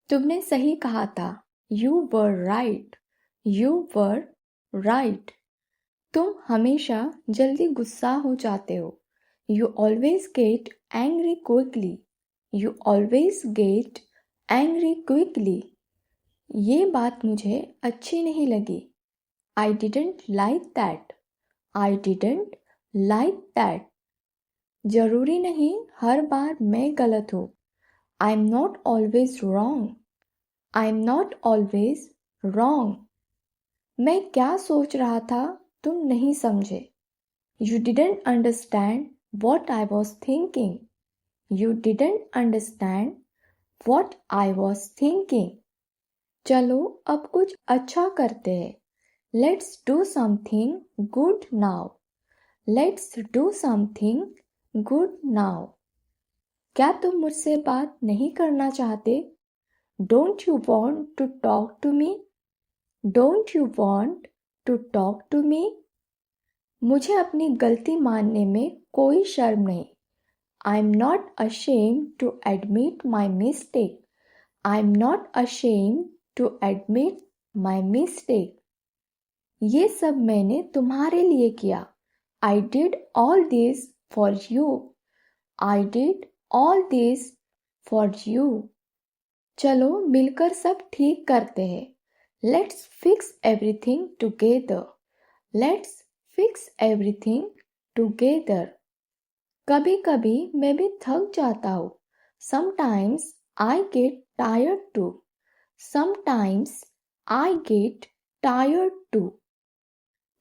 तुमने सही कहा था। You were right. You were right. तुम हमेशा जल्दी गुस्सा हो जाते हो। You always get angry quickly. You always get angry quickly. ये बात मुझे अच्छी नहीं लगी। I didn't like that. I didn't like that. जरूरी नहीं हर बार मैं गलत हूँ। I am not always wrong. I am not always wrong. मैं क्या सोच रहा था तुम नहीं समझे। You didn't understand what I was thinking. You didn't understand what I was thinking. चलो अब कुछ अच्छा करते हैं। Let's do something good now. Let's do something good now. क्या तुम मुझसे बात नहीं करना चाहते? Don't you want to talk to me? Don't you want to talk to me? मुझे अपनी गलती मानने में कोई शर्म नहीं। I am not ashamed to admit my mistake. I am not ashamed to admit my mistake. ये सब मैंने तुम्हारे लिए किया। I did all this for you. I did all this for you. चलो मिलकर सब ठीक करते हैं। Let's fix everything together. Let's fix everything together. कभी कभी मैं भी थक जाता हूँ। Sometimes I get tired too. Sometimes I get tired too.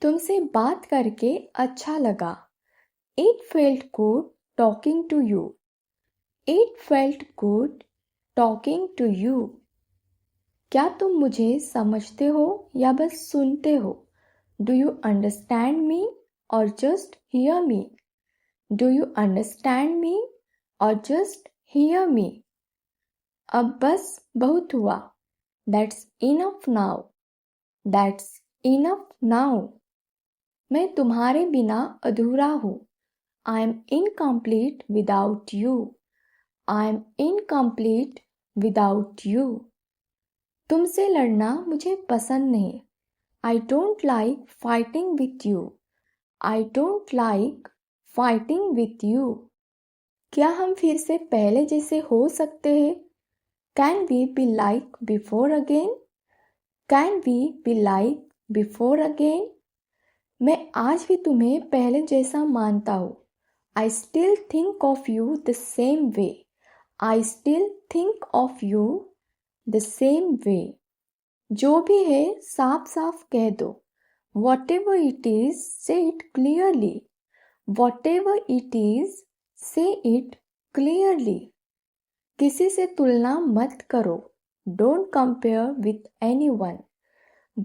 तुमसे बात करके अच्छा लगा। It felt good talking to you. It felt good talking to you. क्या तुम मुझे समझते हो या बस सुनते हो? डू यू अंडरस्टैंड मी और just hear me? Do you understand me और जस्ट हियर मी? अब बस बहुत हुआ। That's enough now. That's enough now. मैं तुम्हारे बिना अधूरा हूँ। I am incomplete without you. I am incomplete without you. तुमसे लड़ना मुझे पसंद नहीं। I don't like fighting with you. I don't like fighting with you. क्या हम फिर से पहले जैसे हो सकते हैं? Can we be like before again? Can we be like before again? मैं आज भी तुम्हें पहले जैसा मानता हूँ। I still think of you the same way. I still think of you the same way. जो भी है साफ साफ कह दो। Whatever it is, say it clearly. Whatever it is, say it clearly. किसी से तुलना मत करो। Don't compare with anyone.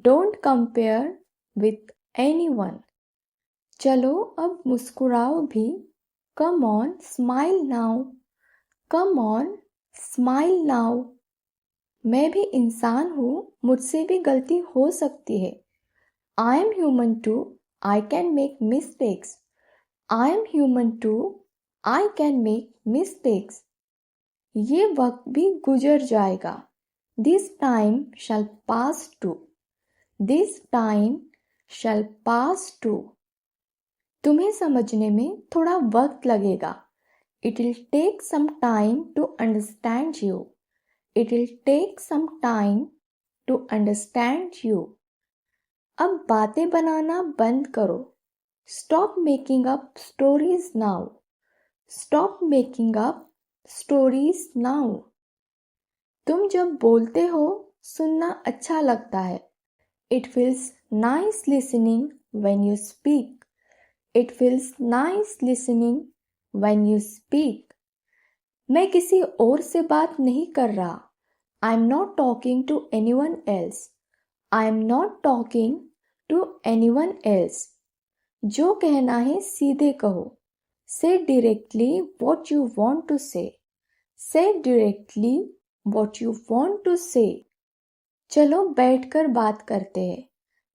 Don't compare with anyone. चलो अब मुस्कुराओ भी। Come on, smile now. Come on, smile now. मैं भी इंसान हूँ, मुझसे भी गलती हो सकती है। I am human too. I can make mistakes. I am human too. I can make mistakes. ये वक्त भी गुजर जाएगा। This time shall pass too. This time shall pass too. तुम्हें समझने में थोड़ा वक्त लगेगा। It will take some time to understand you. It will take some time to understand you. अब बातें बनाना बंद करो। Stop making up stories now. Stop making up stories now. तुम जब बोलते हो सुनना अच्छा लगता है। It feels nice listening when you speak. It feels nice listening when you speak. मैं किसी और से बात नहीं कर रहा। I am not talking to anyone else. I am not talking to anyone else. जो कहना है सीधे कहो। Say directly what you want to say. Say directly what you want to say. चलो बैठकर बात करते हैं।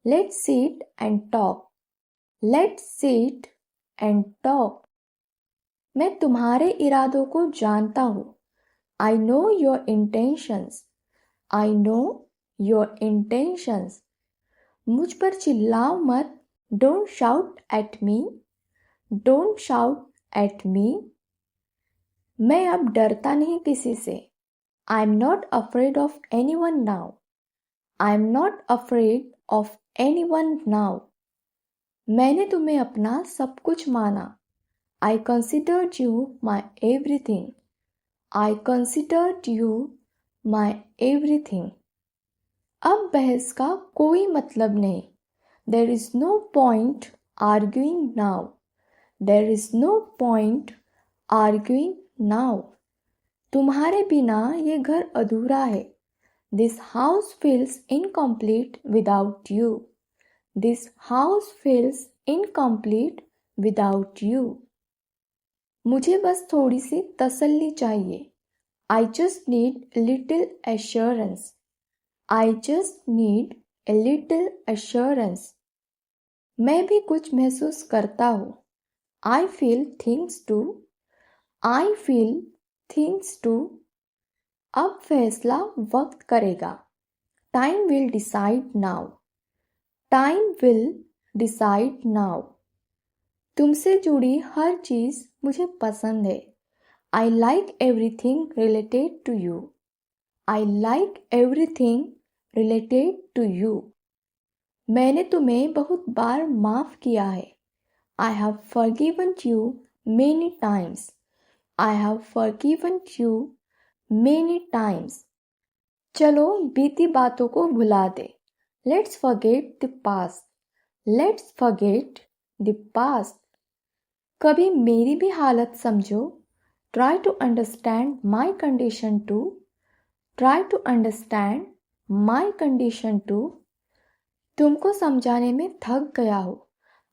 Let's sit and talk. Let's sit and talk. मैं तुम्हारे इरादों को जानता हूँ। I know your intentions. I know your intentions. मुझ पर चिल्लाओ मत. Don't shout at me. Don't shout at me. मैं अब डरता नहीं किसी से. I'm not afraid of anyone now. I'm not afraid of anyone now. मैंने तुम्हें अपना सब कुछ माना. I considered you my everything. I considered you my everything. अब बहस का कोई मतलब नहीं. There is no point arguing now. There is no point arguing now. तुम्हारे बिना ये घर अधूरा है. This house feels incomplete without you. This house feels incomplete without you. मुझे बस थोड़ी सी तसल्ली चाहिए. I just need a little assurance. I just need a little assurance. मैं भी कुछ महसूस करता हूँ. I feel things too. I feel things too. अब फैसला वक्त करेगा. Time will decide now. Time will decide now. तुमसे जुड़ी हर चीज़ मुझे पसंद है. I like everything related to you. I like everything related to you. मैंने तुम्हें बहुत बार माफ़ किया है. I have forgiven you many times. I have forgiven you many times. चलो बीती बातों को भुला दे. Let's forget the past. Let's forget the past. कभी मेरी भी हालत समझो. Try to understand my condition too. Try to understand my condition too. तुमको समझाने में थक गया हो.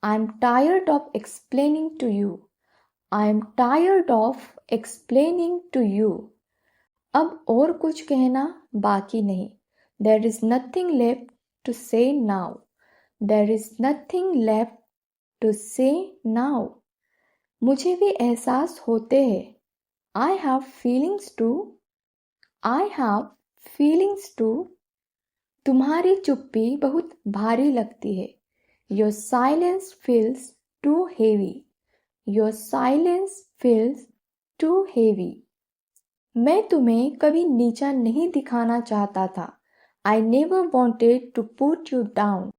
I am tired of explaining to you. I am tired of explaining to you. अब और कुछ कहना बाकी नहीं. There is nothing left to say now. There is nothing left to say now. मुझे भी एहसास होते हैं. I have feelings too. I have feelings too. तुम्हारी चुप्पी बहुत भारी लगती है. Your silence feels too heavy. Your silence feels too heavy. मैं तुम्हें कभी नीचा नहीं दिखाना चाहता था. I never wanted to put you down.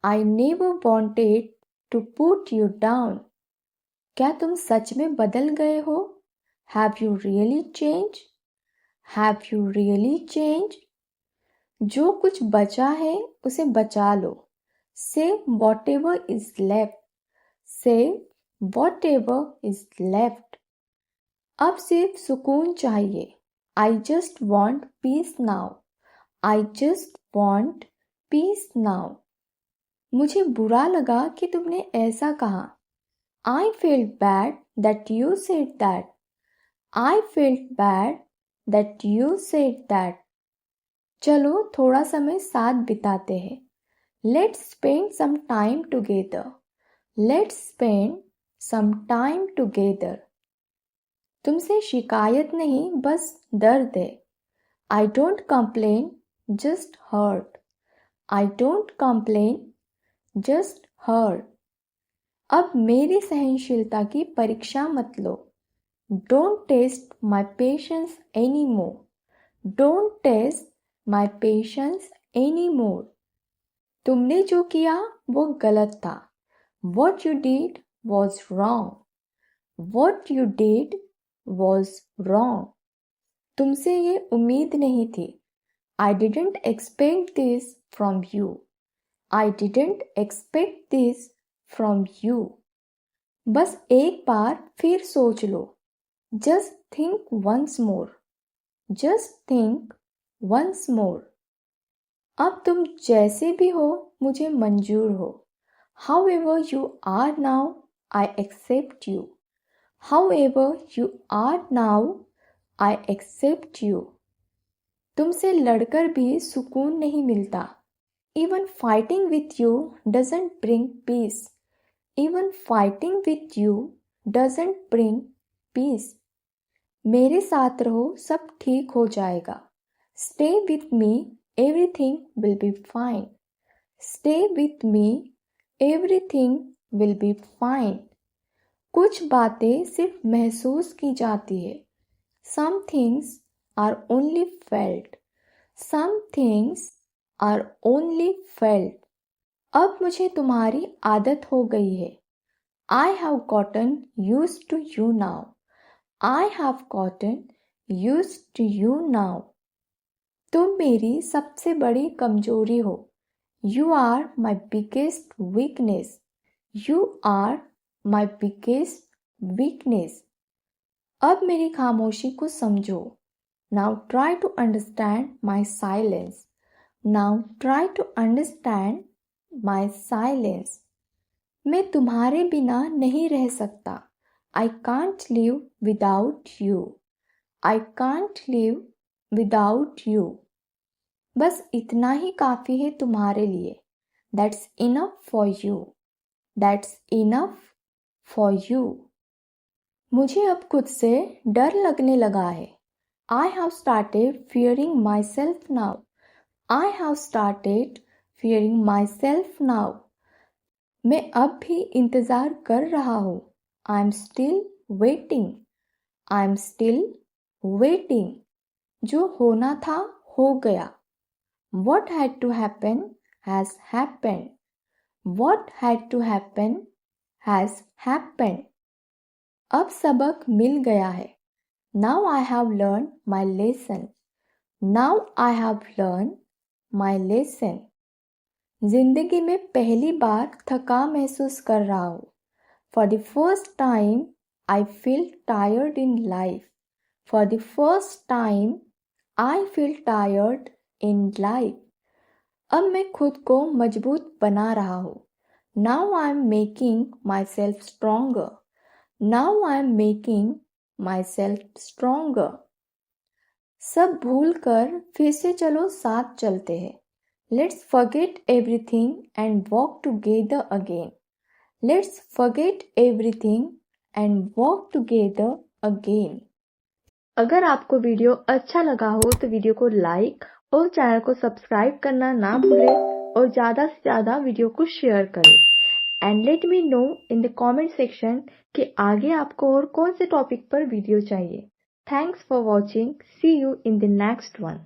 I never wanted to put you down. क्या तुम सच में बदल गए हो? Have you really changed? Have you really changed? जो कुछ बचा है उसे बचा लो. Save whatever is left. Save whatever is left. अब सिर्फ सुकून चाहिए. I just want peace now. I just want peace now. मुझे बुरा लगा कि तुमने ऐसा कहा. I felt bad that you said that. I felt bad that you said that. चलो थोड़ा समय साथ बिताते हैं. Let's spend some time together. Let's spend some time together. तुमसे शिकायत नहीं बस दर्द है. I don't complain, just hurt. I don't complain, just hurt. अब मेरी सहनशीलता की परीक्षा मत लो. Don't test my patience anymore. Don't test my patience anymore. तुमने जो किया वो गलत था. What you did was wrong. What you did was wrong. तुमसे ये उम्मीद नहीं थी. I didn't expect this from you. I didn't expect this from you. बस एक बार फिर सोच लो. Just think once more. Just think once more. अब तुम जैसे भी हो मुझे मंजूर हो. However you are now, I accept you. However you are now, I accept you. तुमसे लड़कर भी सुकून नहीं मिलता. Even fighting with you doesn't bring peace. Even fighting with you doesn't bring peace. मेरे साथ रहो सब ठीक हो जाएगा. Stay with me, everything will be fine. Stay with me, everything will be fine. कुछ बातें सिर्फ महसूस की जाती है. Some things are only felt. Some things are only felt. अब मुझे तुम्हारी आदत हो गई है. I have gotten used to you now. I have gotten used to you now. तुम मेरी सबसे बड़ी कमजोरी हो. You are my biggest weakness. You are my biggest weakness. अब मेरी खामोशी को समझो. Now try to understand my silence. Now try to understand my silence. मैं तुम्हारे बिना नहीं रह सकता. I can't live without you. I can't live without you. बस इतना ही काफ़ी है तुम्हारे लिए. That's enough for you. That's enough for you. मुझे अब खुद से डर लगने लगा है. I have started fearing myself now. I have started fearing myself now. मैं अब भी इंतज़ार कर रहा हूँ. I'm still waiting. I'm still waiting. जो होना था हो गया. What had to happen has happened. What had to happen has happened. अब सबक मिल गया है. Now I have learned my lesson. Now I have learned my lesson. जिंदगी में पहली बार थका महसूस कर रहा हूँ. For the first time, I feel tired in life. For the first time, I feel tired in life. अब मैं खुद को मजबूत बना रहा हूँ. Now I am making myself stronger. Now I am making myself stronger. सब भूल कर फिर से चलो साथ चलते हैं. Let's forget everything and walk together again. Let's forget everything and walk together again. अगर आपको वीडियो अच्छा लगा हो तो वीडियो को लाइक और चैनल को सब्सक्राइब करना ना भूलें और ज़्यादा से ज़्यादा वीडियो को शेयर करें. And let me know in the comment section कि आगे आपको और कौन से टॉपिक पर वीडियो चाहिए. Thanks for watching. See you in the next one.